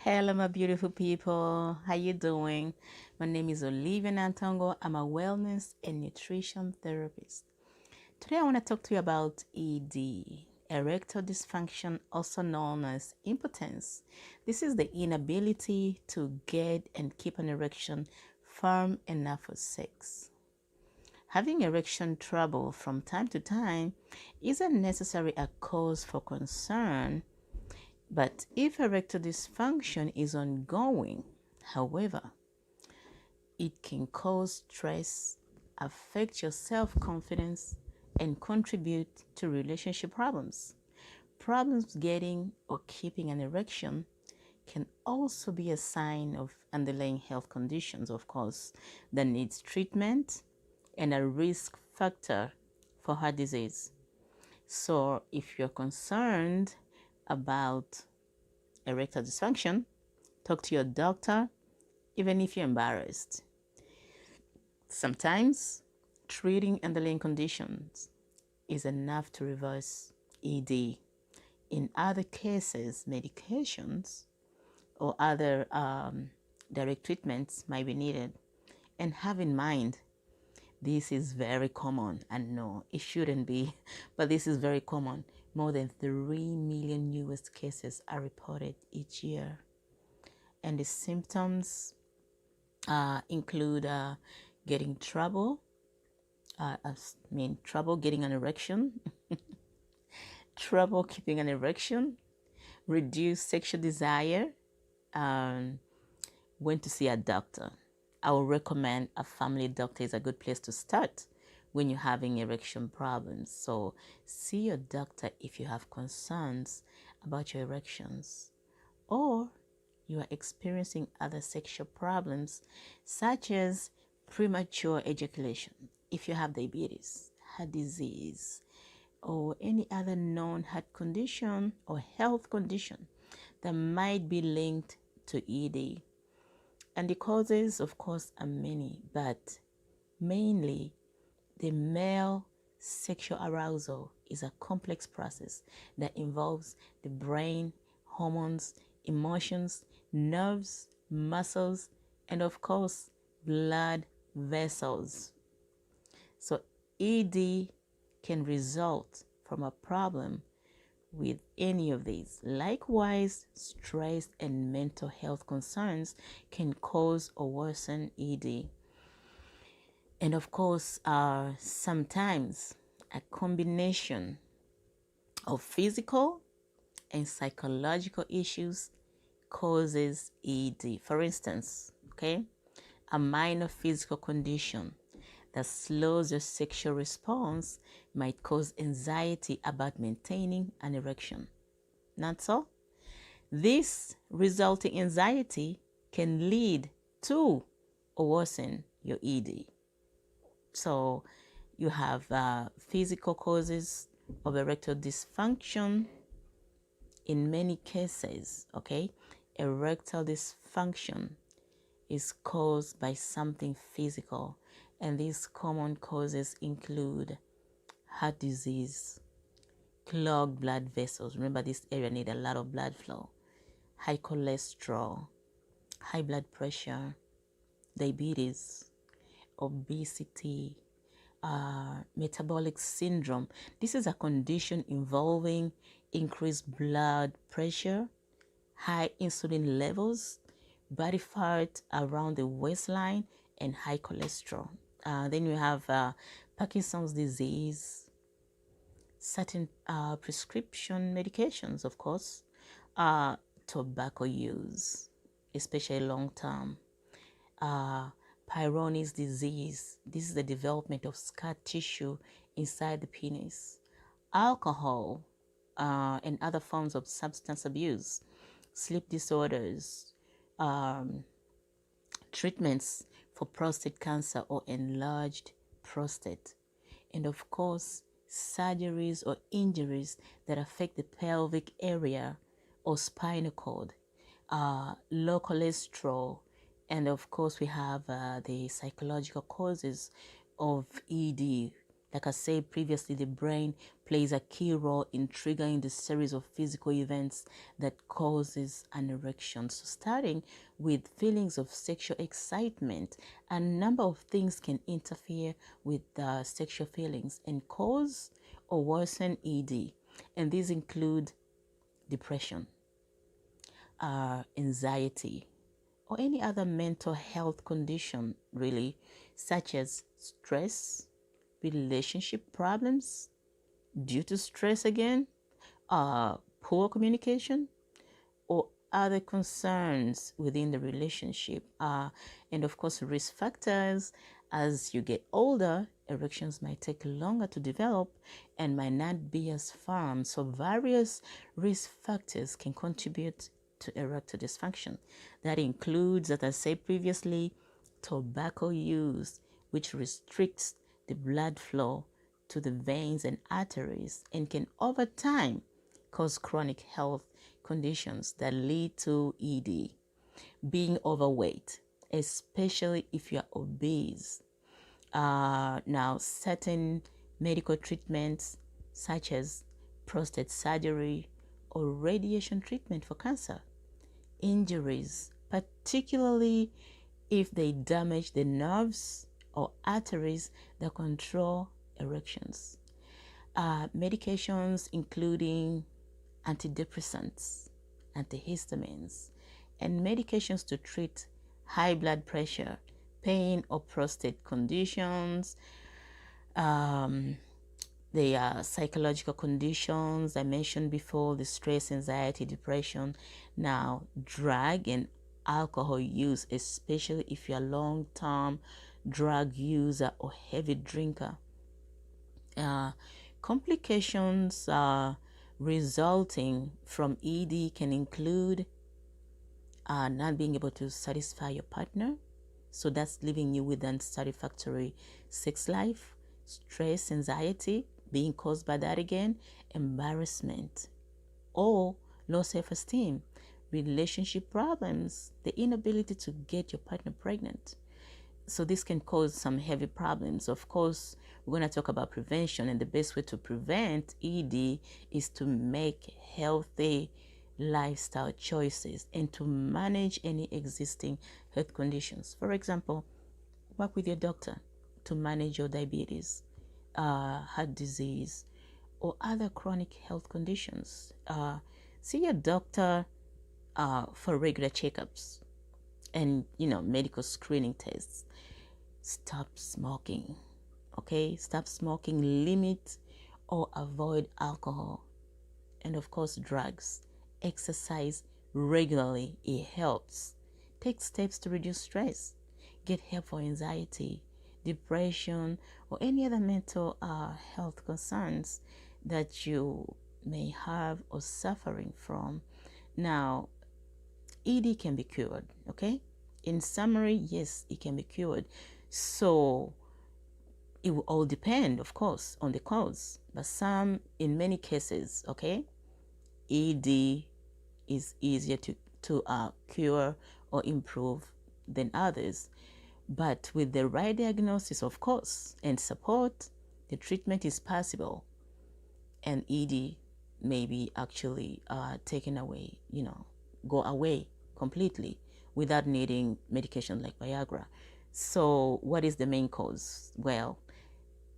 Hello, my beautiful people. How you doing? My name is Olivia Nantongo. I'm a wellness and nutrition therapist. Today, I want to talk to you about ED, erectile dysfunction, also known as impotence. This is the inability to get and keep an erection firm enough for sex. Having erection trouble from time to time isn't necessarily a cause for concern, but if erectile dysfunction is ongoing, however, it can cause stress, affect your self confidence, and contribute to relationship problems. Problems getting or keeping an erection can also be a sign of underlying health conditions, of course, that needs treatment and a risk factor for heart disease. So, if you're concerned about erectile dysfunction, talk to your doctor, even if you're embarrassed. Sometimes treating underlying conditions is enough to reverse ED. In other cases, medications or other direct treatments might be needed. And have in mind, this is very common. And no, it shouldn't be, but this is very common. More than 3 million US cases are reported each year. And the symptoms include getting trouble, trouble getting an erection, trouble keeping an erection, reduced sexual desire, um, when to see a doctor. I would recommend a family doctor is a good place to start when you're having erection problems. So see your doctor if you have concerns about your erections, or you are experiencing other sexual problems such as premature ejaculation, if you have diabetes, heart disease, or any other known heart condition or health condition that might be linked to ED. And the causes, of course, are many, but mainly the male sexual arousal is a complex process that involves the brain, hormones, emotions, nerves, muscles, and of course, blood vessels. So ED can result from a problem with any of these. Likewise, stress and mental health concerns can cause or worsen ED. And of course, sometimes a combination of physical and psychological issues causes ED. For instance, okay, a minor physical condition that slows your sexual response might cause anxiety about maintaining an erection. Not so? This resulting anxiety can lead to or worsen your ED. So you have physical causes of erectile dysfunction in many cases, okay? Erectile dysfunction is caused by something physical, and these common causes include heart disease, clogged blood vessels. Remember, this area need a lot of blood flow. High cholesterol, high blood pressure, diabetes, obesity, metabolic syndrome. This is a condition involving increased blood pressure, high insulin levels, body fat around the waistline, and high cholesterol. Then you have Parkinson's disease, certain prescription medications, of course, tobacco use, especially long term. Peyronie's disease. This is the development of scar tissue inside the penis. Alcohol and other forms of substance abuse, sleep disorders, treatments for prostate cancer or enlarged prostate, and of course, surgeries or injuries that affect the pelvic area or spinal cord, low cholesterol, and of course, we have the psychological causes of ED, Like I said previously, the brain plays a key role in triggering the series of physical events that causes an erection. So starting with feelings of sexual excitement, a number of things can interfere with sexual feelings and cause or worsen ED. And these include depression, anxiety, or any other mental health condition, really, such as stress, relationship problems due to stress again, poor communication, or other concerns within the relationship. And of course, risk factors. As you get older, erections might take longer to develop and might not be as firm. So various risk factors can contribute to erectile dysfunction. That includes, as I said previously, tobacco use, which restricts the blood flow to the veins and arteries and can over time cause chronic health conditions that lead to ED. Being overweight, especially if you're obese. Now, certain medical treatments such as prostate surgery or radiation treatment for cancer. Injuries, particularly if they damage the nerves or arteries that control erections. Medications including antidepressants, antihistamines, and medications to treat high blood pressure, pain, or prostate conditions. They are psychological conditions I mentioned before, the stress, anxiety, depression. Now, drug and alcohol use, especially if you're a long-term drug user or heavy drinker. Complications resulting from ED can include not being able to satisfy your partner, so that's leaving you with unsatisfactory sex life, stress, anxiety being caused by that again, embarrassment or low self-esteem, relationship problems, the inability to get your partner pregnant. So this can cause some heavy problems. Of course, we're going to talk about prevention, and the best way to prevent ED is to make healthy lifestyle choices and to manage any existing health conditions. For example, work with your doctor to manage your diabetes, heart disease, or other chronic health conditions. See your doctor for regular checkups and medical screening tests. Stop smoking. Okay, stop smoking, limit or avoid alcohol, and of course drugs. Exercise regularly, it helps. Take steps to reduce stress. Get help for anxiety, depression, or any other mental health concerns that you may have or suffering from. Now, ED can be cured, okay? In summary, yes, it can be cured. So it will all depend, of course, on the cause. But in many cases, okay, ED is easier to cure or improve than others. But with the right diagnosis, of course, and support, the treatment is possible. And ED may be actually taken away, go away completely without needing medication like Viagra. So what is the main cause? Well,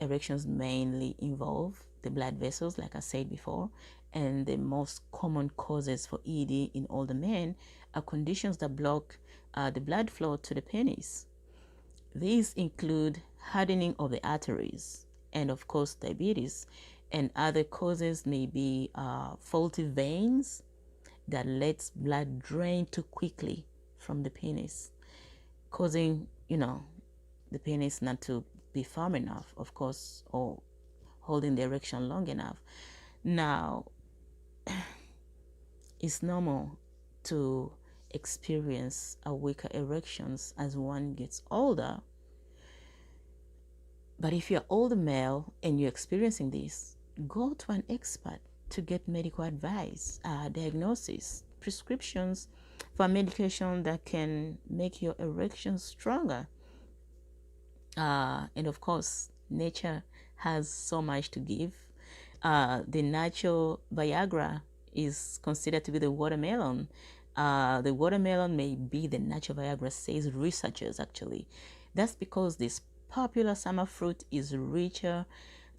erections mainly involve the blood vessels, like I said before, and the most common causes for ED in older men are conditions that block the blood flow to the penis. These include hardening of the arteries and, of course, diabetes, and other causes may be faulty veins that lets blood drain too quickly from the penis, causing, the penis not to be firm enough, of course, or holding the erection long enough. Now, it's normal to experience a weaker erections as one gets older. But if you're older male and you're experiencing this, go to an expert to get medical advice, diagnosis, prescriptions for medication that can make your erection stronger. And of course, nature has so much to give. The natural Viagra is considered to be the watermelon. The watermelon may be the natural Viagra, says researchers actually. That's because this popular summer fruit is richer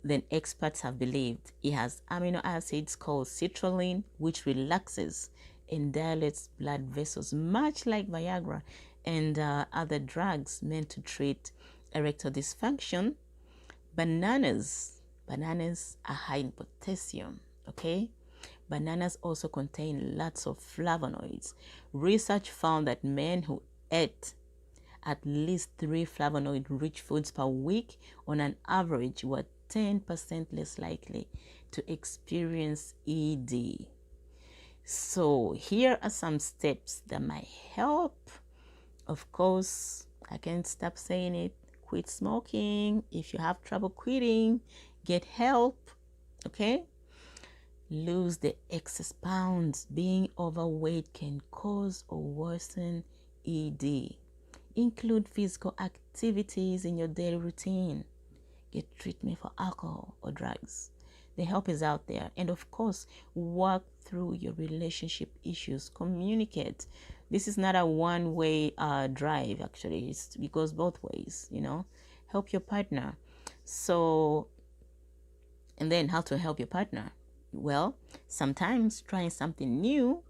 than experts have believed. It has amino acids called citrulline, which relaxes and dilates blood vessels, much like Viagra and other drugs meant to treat erectile dysfunction. Bananas are high in potassium, okay? Bananas also contain lots of flavonoids. Research found that men who ate at least 3 flavonoid-rich foods per week on an average were 10% less likely to experience ED. So here are some steps that might help. Of course, I can't stop saying it. Quit smoking. If you have trouble quitting, get help. Okay? Lose the excess pounds. Being overweight can cause or worsen ED. Include physical activities in your daily routine. Get treatment for alcohol or drugs. The help is out there. And of course, work through your relationship issues. Communicate. This is not a one-way drive, actually. It goes both ways, you know. Help your partner. So, and then how to help your partner? Well, sometimes trying something new.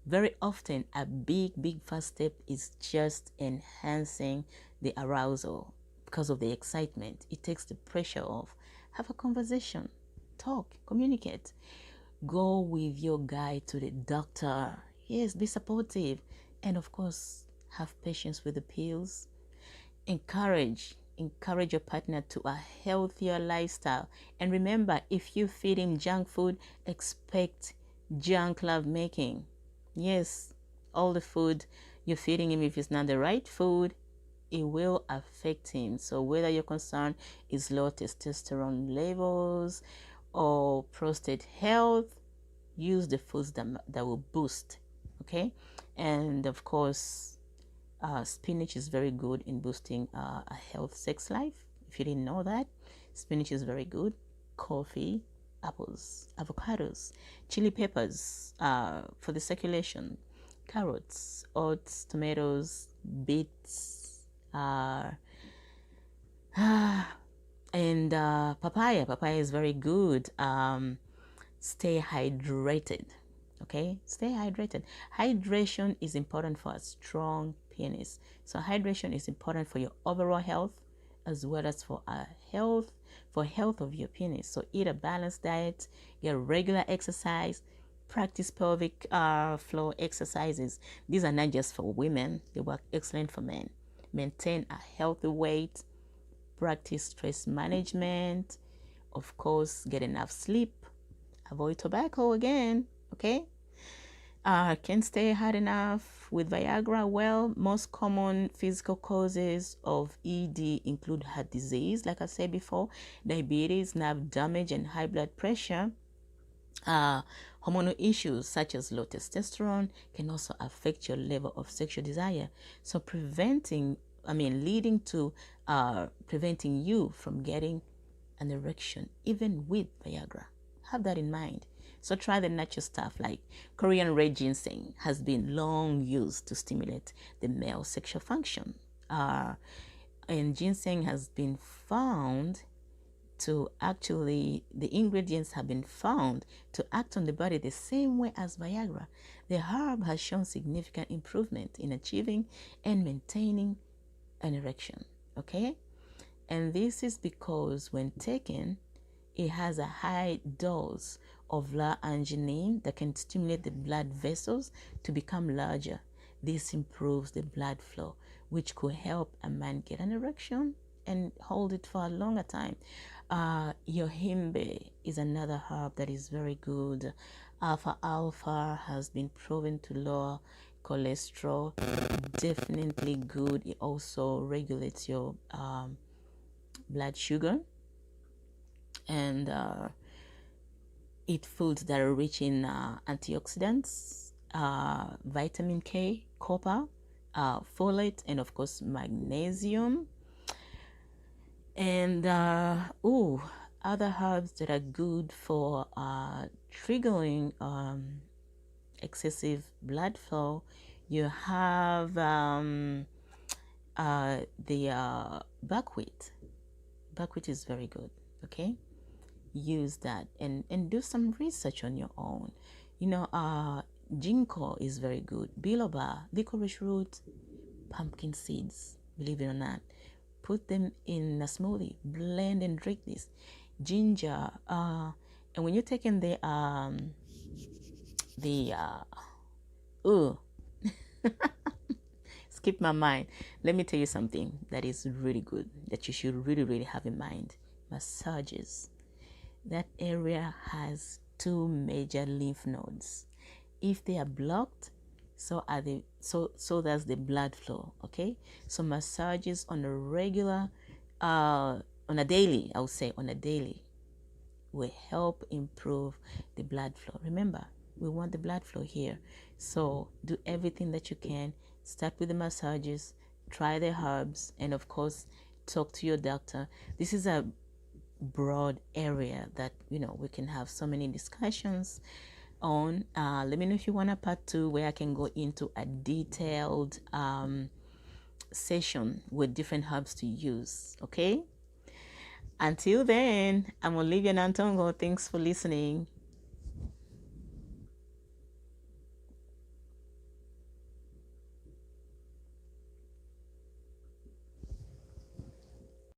Very often, a big first step is just enhancing the arousal because of the excitement. It takes the pressure off. Have a conversation, talk, communicate. Go with your guy to the doctor. Yes, be supportive. And of course, have patience with the pills. Encourage your partner to a healthier lifestyle. And remember, if you feed him junk food, expect junk love making. Yes, all the food you're feeding him, if it's not the right food, it will affect him. So whether your concern is low testosterone levels or prostate health, use the foods that will boost. Okay? And of course, spinach is very good in boosting a healthy sex life. If you didn't know that, spinach is very good. Coffee, apples, avocados, chili peppers for the circulation, carrots, oats, tomatoes, beets, and papaya. Papaya is very good. Stay hydrated. Okay, stay hydrated. Hydration is important for a strong penis. So hydration is important for your overall health as well as for health of your penis. So eat a balanced diet, get regular exercise, practice pelvic floor exercises. These are not just for women, they work excellent for men. Maintain a healthy weight, practice stress management, of course, get enough sleep, avoid tobacco again, okay? Can't stay hard enough with Viagra. Well, most common physical causes of ED include heart disease, like I said before, diabetes, nerve damage, and high blood pressure. Hormonal issues such as low testosterone can also affect your level of sexual desire. So leading to preventing you from getting an erection, even with Viagra. Have that in mind. So try the natural stuff like Korean red ginseng has been long used to stimulate the male sexual function. And ginseng has been found to the ingredients have been found to act on the body the same way as Viagra. The herb has shown significant improvement in achieving and maintaining an erection, okay? And this is because when taken, it has a high dose of arginine that can stimulate the blood vessels to become larger. This improves the blood flow, which could help a man get an erection and hold it for a longer time. Yohimbe is another herb that is very good. Alfalfa has been proven to lower cholesterol. Definitely good. It also regulates your blood sugar. And eat foods that are rich in antioxidants, vitamin K, copper, folate, and of course magnesium. And other herbs that are good for triggering excessive blood flow. You have the buckwheat. Buckwheat is very good. Okay, use that and do some research on your own. Ginkgo is very good. Biloba, licorice root, pumpkin seeds. Believe it or not, put them in a smoothie, blend and drink this. Ginger, and when you're taking the skip my mind. Let me tell you something that is really good that you should really, really have in mind. Massages. That area has two major lymph nodes. If they are blocked, so are they, so does the blood flow. Okay, so massages on a regular, on a daily, I would say on a daily, will help improve the blood flow. Remember, we want the blood flow here, so do everything that you can. Start with the massages, try the herbs, and of course talk to your doctor. This is a broad area that we can have so many discussions on. Let me know if you want a part 2 where I can go into a detailed session with different herbs to use. Okay, until then, I'm Olivia Nantongo. Thanks for listening.